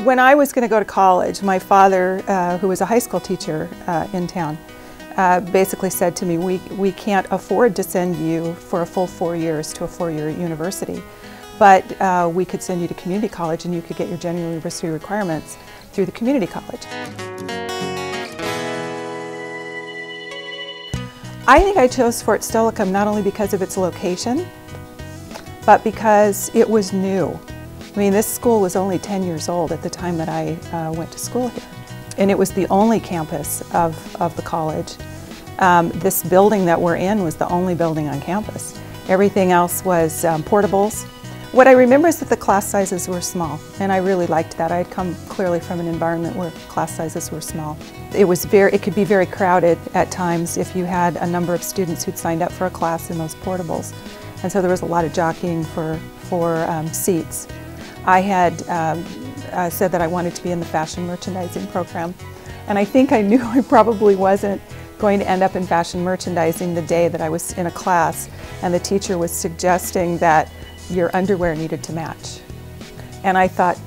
When I was going to go to college, my father, who was a high school teacher in town, basically said to me, we can't afford to send you for a full 4 years to a four-year university, but we could send you to community college and you could get your general university requirements through the community college. I think I chose Fort Steilacoom not only because of its location, but because it was new. I mean, this school was only 10 years old at the time that I went to school here. And it was the only campus of the college. This building that we're in was the only building on campus. Everything else was portables. What I remember is that the class sizes were small, and I really liked that. I had come clearly from an environment where class sizes were small. It could be very crowded at times if you had a number of students who'd signed up for a class in those portables. And so there was a lot of jockeying for seats. I had said that I wanted to be in the fashion merchandising program, and I think I knew I probably wasn't going to end up in fashion merchandising the day that I was in a class and the teacher was suggesting that your underwear needed to match. And I thought,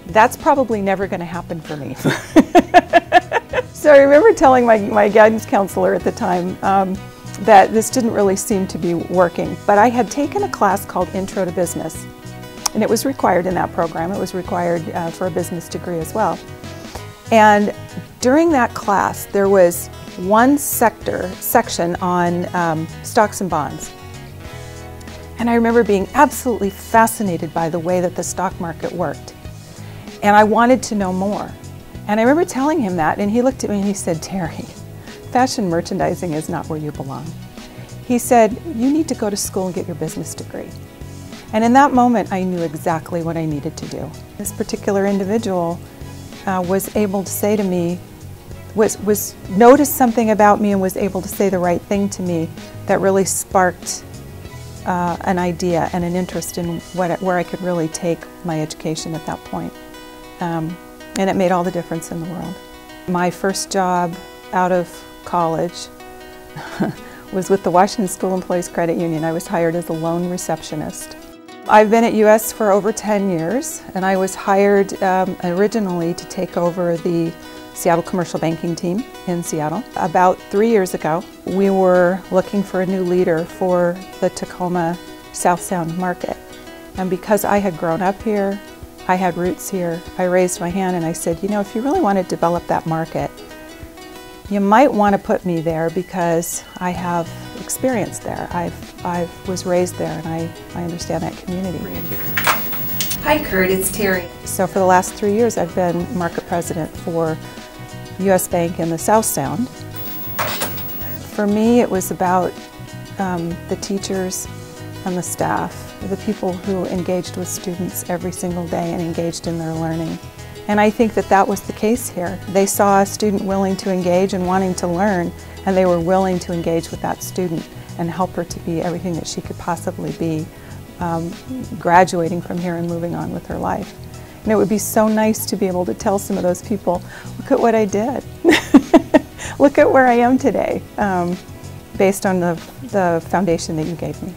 that's probably never going to happen for me. So I remember telling my guidance counselor at the time that this didn't really seem to be working. But I had taken a class called Intro to Business, and it was required in that program. It was required for a business degree as well. And during that class, there was one section on stocks and bonds. And I remember being absolutely fascinated by the way that the stock market worked. And I wanted to know more. And I remember telling him that, and he looked at me and he said, "Terry, fashion merchandising is not where you belong." He said, "You need to go to school and get your business degree." And in that moment, I knew exactly what I needed to do. This particular individual was able to say to me, noticed something about me and was able to say the right thing to me that really sparked an idea and an interest in where I could really take my education at that point. And it made all the difference in the world. My first job out of college was with the Washington School Employees Credit Union. I was hired as a loan receptionist. I've been at US for over 10 years, and I was hired originally to take over the Seattle commercial banking team in Seattle. About 3 years ago, we were looking for a new leader for the Tacoma South Sound market. And because I had grown up here, I had roots here, I raised my hand and I said, you know, if you really want to develop that market, you might want to put me there because I have experience there. I was raised there and I understand that community. Hi Kurt, it's Terry. So for the last 3 years I've been market president for US Bank in the South Sound. For me it was about the teachers and the staff, the people who engaged with students every single day and engaged in their learning. And I think that that was the case here. They saw a student willing to engage and wanting to learn, and they were willing to engage with that student and help her to be everything that she could possibly be, graduating from here and moving on with her life. And it would be so nice to be able to tell some of those people, look at what I did. Look at where I am today, based on the foundation that you gave me.